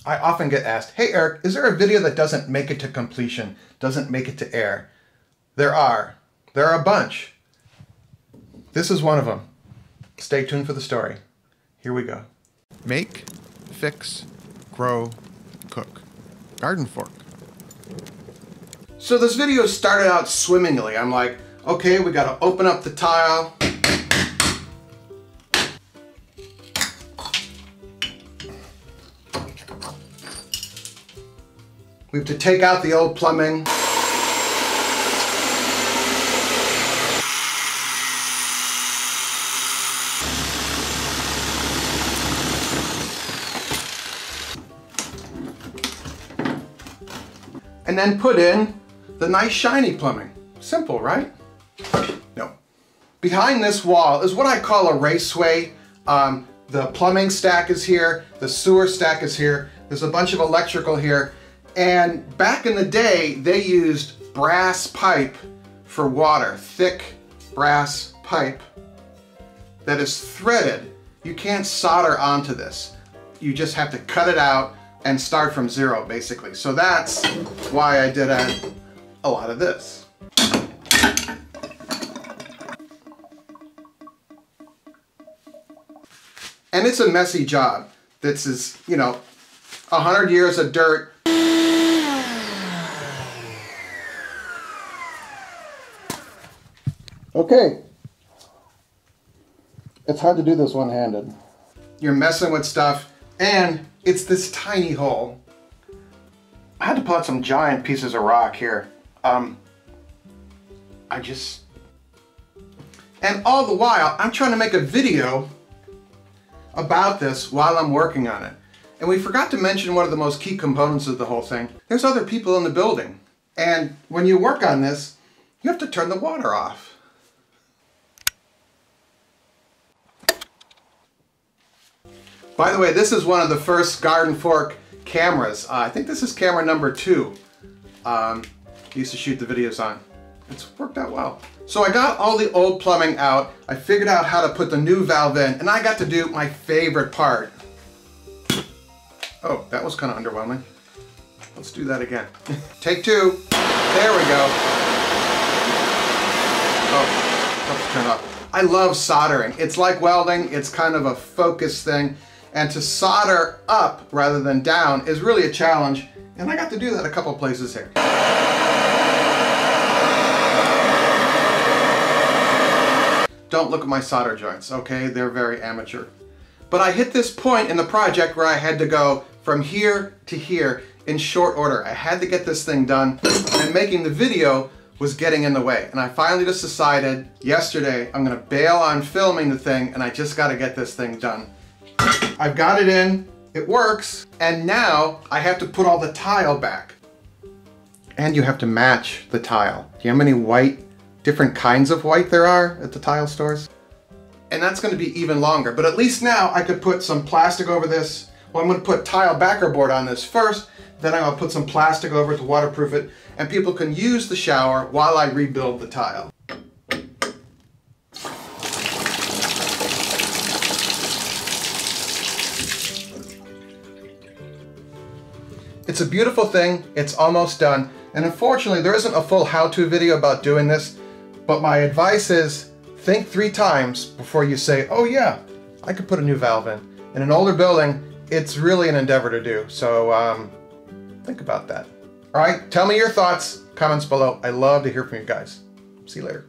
I often get asked, hey Eric, is there a video that doesn't make it to completion, doesn't make it to air? There are. There are a bunch. This is one of them. Stay tuned for the story. Here we go. Make, fix, grow, cook. GardenFork. So this video started out swimmingly. I'm like, okay, we gotta open up the tile. We have to take out the old plumbing. And then put in the nice shiny plumbing. Simple, right? No. Behind this wall is what I call a raceway. The plumbing stack is here, the sewer stack is here, there's a bunch of electrical here, and back in the day they used brass pipe for water, thick brass pipe that is threaded. You can't solder onto this. You just have to cut it out and start from zero, basically. So that's why I did a lot of this. And it's a messy job. This is, 100 years of dirt. Okay. It's hard to do this one-handed. You're messing with stuff, and it's this tiny hole. I had to pull out some giant pieces of rock here. And all the while, I'm trying to make a video about this while I'm working on it. And we forgot to mention one of the most key components of the whole thing. There's other people in the building. And when you work on this, you have to turn the water off. By the way, this is one of the first GardenFork cameras. I think this is camera number 2. I used to shoot the videos on. It's worked out well. So I got all the old plumbing out. I figured out how to put the new valve in, and I got to do my favorite part. Oh, that was kind of underwhelming. Let's do that again. Take 2. There we go. Oh, let's turn it off. I love soldering. It's like welding. It's kind of a focus thing. And to solder up rather than down is really a challenge. And I got to do that a couple places here. Don't look at my solder joints, okay? They're very amateur. But I hit this point in the project where I had to go from here to here in short order. I had to get this thing done, and making the video was getting in the way. And I finally just decided yesterday I'm gonna bail on filming the thing, and I just gotta get this thing done. I've got it in, it works, and now I have to put all the tile back. And you have to match the tile. Do you know how many white, different kinds of white there are at the tile stores? And that's going to be even longer, but at least now I could put some plastic over this. Well, I'm going to put tile backer board on this first, then I'm going to put some plastic over it to waterproof it, and people can use the shower while I rebuild the tile. It's a beautiful thing, it's almost done, and unfortunately there isn't a full how-to video about doing this, but my advice is think 3 times before you say, oh yeah, I could put a new valve in. In an older building, it's really an endeavor to do, so think about that. Alright, tell me your thoughts, comments below. I love to hear from you guys. See you later.